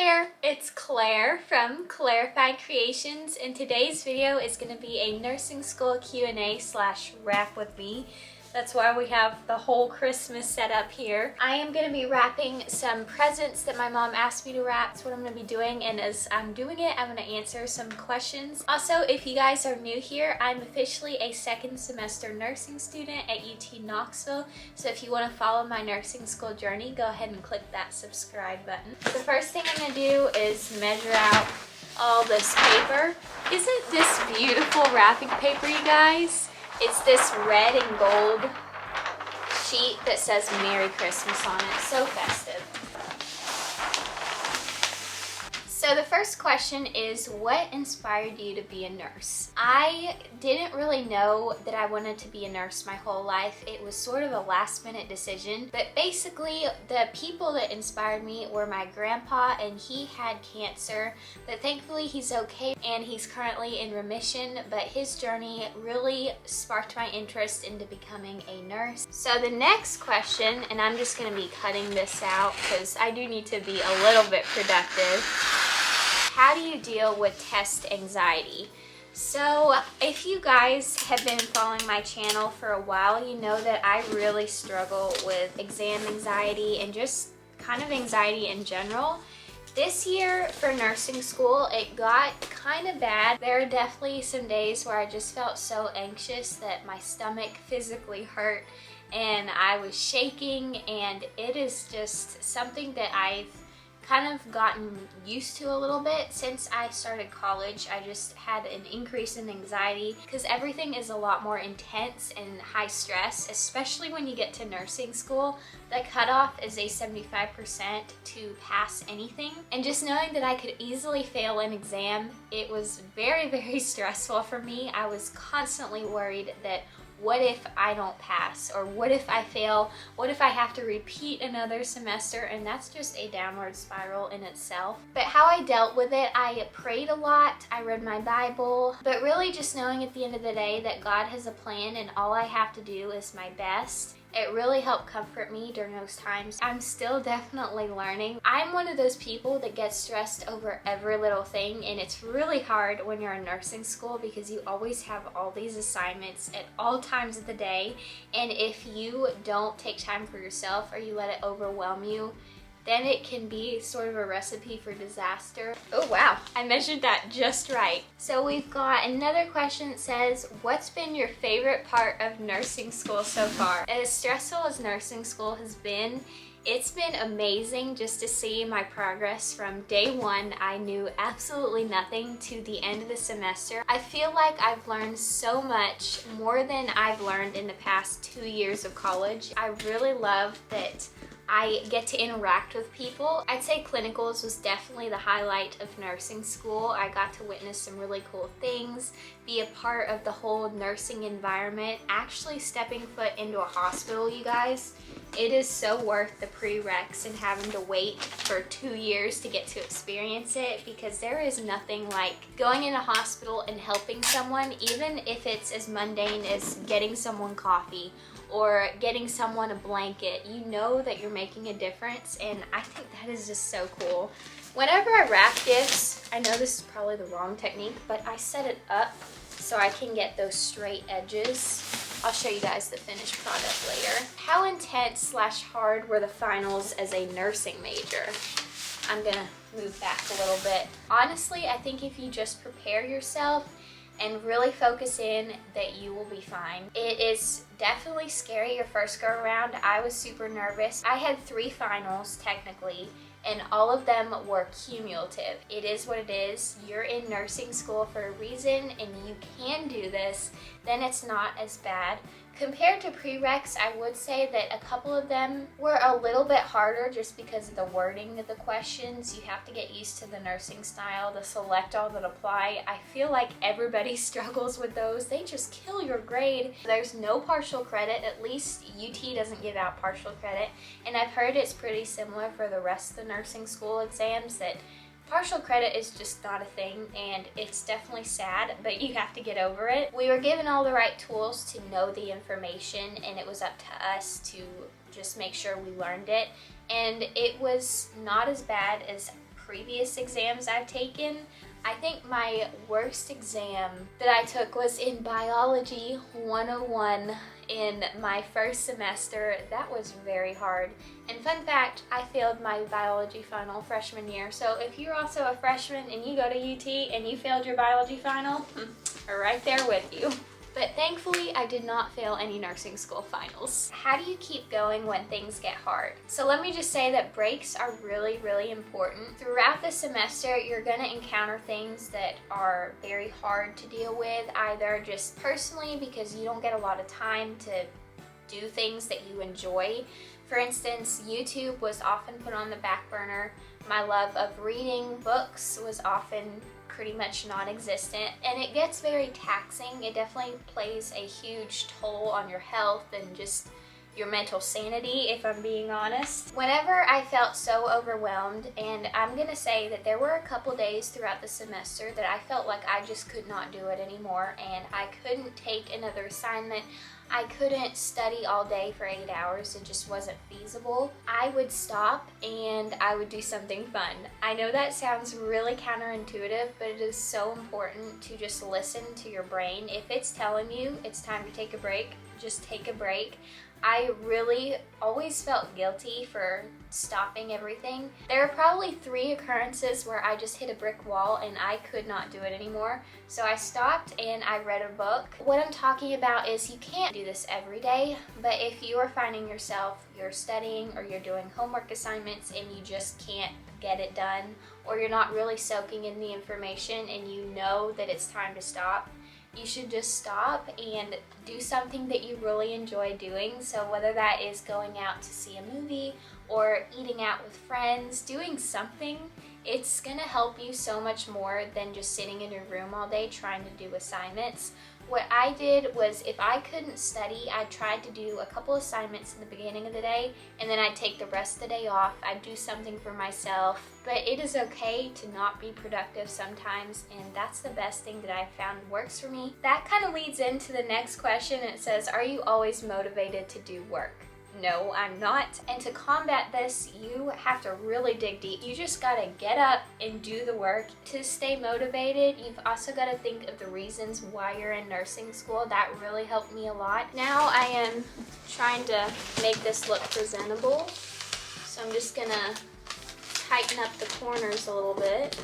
there, it's Claire from Clairified Creations, and today's video is going to be a nursing school Q&A / wrap with me. That's why we have the whole Christmas set up here. I am going to be wrapping some presents that my mom asked me to wrap. That's what I'm going to be doing, and as I'm doing it, I'm going to answer some questions. Also, if you guys are new here, I'm officially a second semester nursing student at UT Knoxville, so if you want to follow my nursing school journey, go ahead and click that subscribe button. The first thing I'm going to do is measure out all this paper. Isn't this beautiful wrapping paper, you guys? It's this red and gold sheet that says Merry Christmas on it. So festive. So the first question is, what inspired you to be a nurse? I didn't really know that I wanted to be a nurse my whole life. It was sort of a last minute decision, but basically the people that inspired me were my grandpa, and he had cancer, but thankfully he's okay and he's currently in remission, but his journey really sparked my interest into becoming a nurse. So the next question, and I'm just going to be cutting this out because I do need to be a little bit productive. How do you deal with test anxiety? So if you guys have been following my channel for a while, you know that I really struggle with exam anxiety and just kind of anxiety in general. This year for nursing school, it got kind of bad. There are definitely some days where I just felt so anxious that my stomach physically hurt and I was shaking, and it is just something that I've kind of gotten used to a little bit since I started college. I just had an increase in anxiety because everything is a lot more intense and high stress, especially when you get to nursing school. The cutoff is a 75% to pass anything, and just knowing that I could easily fail an exam, it was very, very stressful for me. I was constantly worried that what if I don't pass, or what if I fail? What if I have to repeat another semester? And that's just a downward spiral in itself. But how I dealt with it, I prayed a lot, I read my Bible, but really just knowing at the end of the day that God has a plan and all I have to do is my best. It really helped comfort me during those times. I'm still definitely learning. I'm one of those people that gets stressed over every little thing, and it's really hard when you're in nursing school because you always have all these assignments at all times of the day, and if you don't take time for yourself or you let it overwhelm you, then it can be sort of a recipe for disaster. Oh wow, I measured that just right. So we've got another question that says, what's been your favorite part of nursing school so far? As stressful as nursing school has been, it's been amazing just to see my progress from day one. I knew absolutely nothing to the end of the semester. I feel like I've learned so much more than I've learned in the past 2 years of college. I really love that I get to interact with people. I'd say clinicals was definitely the highlight of nursing school. I got to witness some really cool things, be a part of the whole nursing environment, actually stepping foot into a hospital, you guys. It is so worth the prereqs and having to wait for 2 years to get to experience it, because there is nothing like going in a hospital and helping someone, even if it's as mundane as getting someone coffee or getting someone a blanket. You know that you're making a difference, and I think that is just so cool. Whenever I wrap gifts, I know this is probably the wrong technique, but I set it up so I can get those straight edges. I'll show you guys the finished product later. How intense / hard were the finals as a nursing major? I'm gonna move back a little bit. Honestly, I think if you just prepare yourself and really focus in, that you will be fine. It is definitely scary your first go around. I was super nervous. I had 3 finals technically, and all of them were cumulative. It is what it is. You're in nursing school for a reason, and you can do this. Then it's not as bad. Compared to prereqs, I would say that a couple of them were a little bit harder just because of the wording of the questions. You have to get used to the nursing style, the select all that apply. I feel like everybody struggles with those. They just kill your grade. There's no partial credit. At least UT doesn't give out partial credit. And I've heard it's pretty similar for the rest of the nursing school exams, that partial credit is just not a thing, and it's definitely sad, but you have to get over it. We were given all the right tools to know the information, and it was up to us to just make sure we learned it. And it was not as bad as previous exams I've taken. I think my worst exam that I took was in Biology 101 in my first semester. That was very hard. And fun fact, I failed my biology final freshman year. So if you're also a freshman and you go to UT and you failed your biology final, I'm right there with you. But thankfully, I did not fail any nursing school finals. How do you keep going when things get hard? So let me just say that breaks are really, really important. Throughout the semester, you're gonna encounter things that are very hard to deal with, either just personally because you don't get a lot of time to do things that you enjoy. For instance, YouTube was often put on the back burner. My love of reading books was often pretty much non-existent, and it gets very taxing. It definitely plays a huge toll on your health and just your mental sanity, if I'm being honest. Whenever I felt so overwhelmed, and I'm gonna say that there were a couple days throughout the semester that I felt like I just could not do it anymore, and I couldn't take another assignment, I couldn't study all day for 8 hours, it just wasn't feasible, I would stop and I would do something fun. I know that sounds really counterintuitive, but it is so important to just listen to your brain. If it's telling you it's time to take a break, just take a break. I really always felt guilty for stopping everything. There are probably 3 occurrences where I just hit a brick wall and I could not do it anymore. So I stopped and I read a book. What I'm talking about is you can't do this every day, but if you are finding yourself, you're studying or you're doing homework assignments and you just can't get it done, or you're not really soaking in the information and you know that it's time to stop, you should just stop and do something that you really enjoy doing. So whether that is going out to see a movie or eating out with friends, doing something, it's gonna help you so much more than just sitting in your room all day trying to do assignments. What I did was, if I couldn't study, I tried to do a couple assignments in the beginning of the day, and then I'd take the rest of the day off. I'd do something for myself. But it is okay to not be productive sometimes, and that's the best thing that I've found works for me. That kind of leads into the next question. It says, are you always motivated to do work? No, I'm not. And to combat this, you have to really dig deep. You just gotta get up and do the work. To stay motivated, you've also gotta think of the reasons why you're in nursing school. That really helped me a lot. Now I am trying to make this look presentable. So I'm just gonna tighten up the corners a little bit.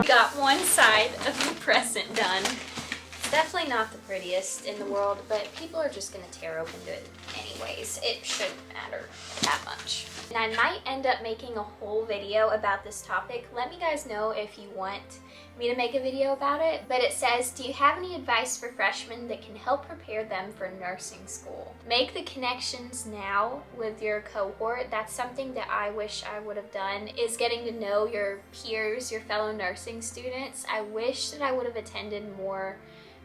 Got one side of the present done. It's definitely not the prettiest in the world, but people are just gonna tear open it anyways. It shouldn't matter that much. And I might end up making a whole video about this topic. Let me guys know if you want me to make a video about it. But it says, do you have any advice for freshmen that can help prepare them for nursing school? Make the connections now with your cohort. That's something that I wish I would have done, is getting to know your peers, your fellow nursing students. I wish that I would have attended more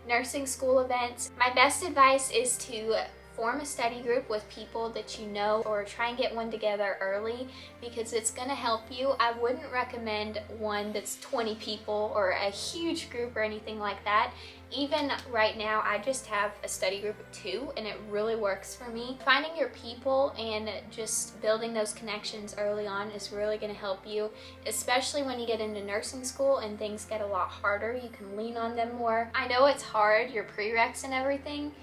nursing school events. My best advice is to form a study group with people that you know, or try and get one together early, because it's going to help you. I wouldn't recommend one that's 20 people or a huge group or anything like that. Even right now, I just have a study group of 2 and it really works for me. Finding your people and just building those connections early on is really going to help you, especially when you get into nursing school and things get a lot harder. You can lean on them more. I know it's hard, your prereqs and everything.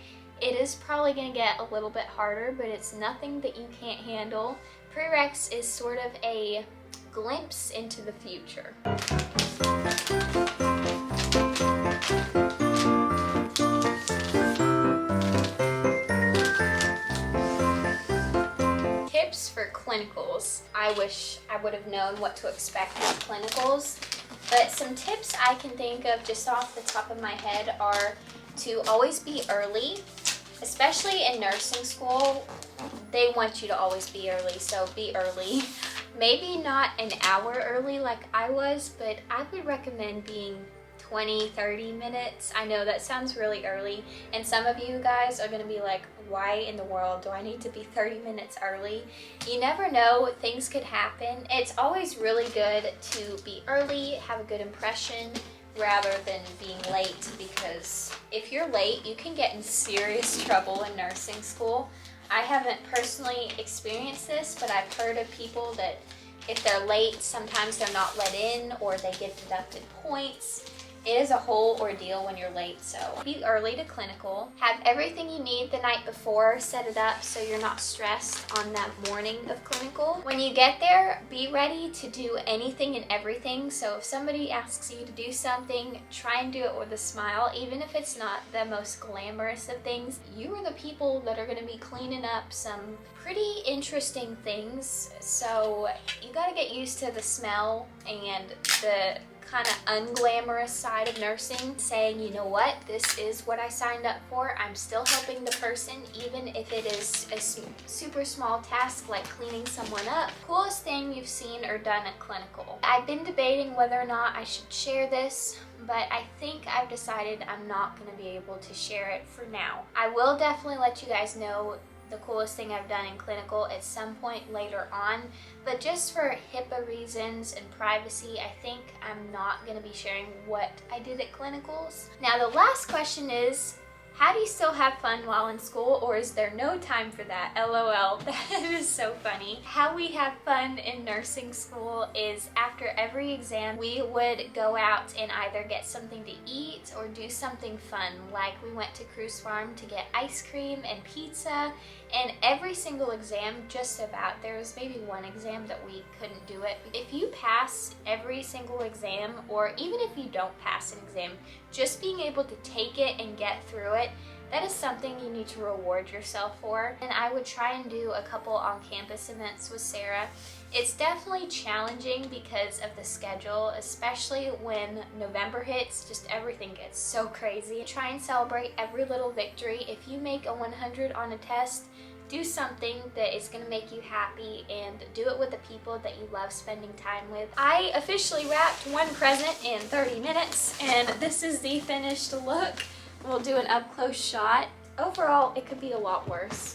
It is probably going to get a little bit harder, but it's nothing that you can't handle. Prereqs is sort of a glimpse into the future. Tips for clinicals. I wish I would have known what to expect with clinicals, but some tips I can think of just off the top of my head are to always be early. Especially in nursing school, they want you to always be early, so be early. Maybe not an hour early like I was, but I would recommend being 20-30 minutes. I know that sounds really early, and some of you guys are gonna be like, why in the world do I need to be 30 minutes early? You never know, things could happen. It's always really good to be early, have a good impression, rather than being late, because if you're late, you can get in serious trouble in nursing school. I haven't personally experienced this, but I've heard of people that if they're late, sometimes they're not let in or they get deducted points. It is a whole ordeal when you're late, so be early to clinical. Have everything you need the night before, set it up so you're not stressed on that morning of clinical. When you get there, be ready to do anything and everything. So if somebody asks you to do something, try and do it with a smile, even if it's not the most glamorous of things. You are the people that are gonna be cleaning up some pretty interesting things, so you gotta get used to the smell and the kind of unglamorous side of nursing, saying, you know what, this is what I signed up for. I'm still helping the person, even if it is a super small task like cleaning someone up. Coolest thing you've seen or done at clinical. I've been debating whether or not I should share this, but I think I've decided I'm not going to be able to share it for now. I will definitely let you guys know the coolest thing I've done in clinical at some point later on, but just for HIPAA reasons and privacy, I think I'm not going to be sharing what I did at clinicals. Now the last question is, how do you still have fun while in school, or is there no time for that? LOL, that is so funny. How we have fun in nursing school is after every exam, we would go out and either get something to eat or do something fun. Like we went to Cruise Farm to get ice cream and pizza, and every single exam, just about, there was maybe one exam that we couldn't do it. If you pass every single exam, or even if you don't pass an exam, just being able to take it and get through it, that is something you need to reward yourself for. And I would try and do a couple on-campus events with Sarah. It's definitely challenging because of the schedule, especially when November hits, just everything gets so crazy. Try and celebrate every little victory. If you make a 100 on a test, do something that is going to make you happy, and do it with the people that you love spending time with. I officially wrapped one present in 30 minutes, and this is the finished look. We'll do an up-close shot. Overall, it could be a lot worse.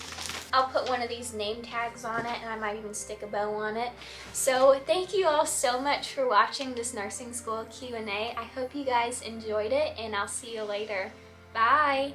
I'll put one of these name tags on it, and I might even stick a bow on it. So thank you all so much for watching this nursing school Q&A. I hope you guys enjoyed it, and I'll see you later. Bye!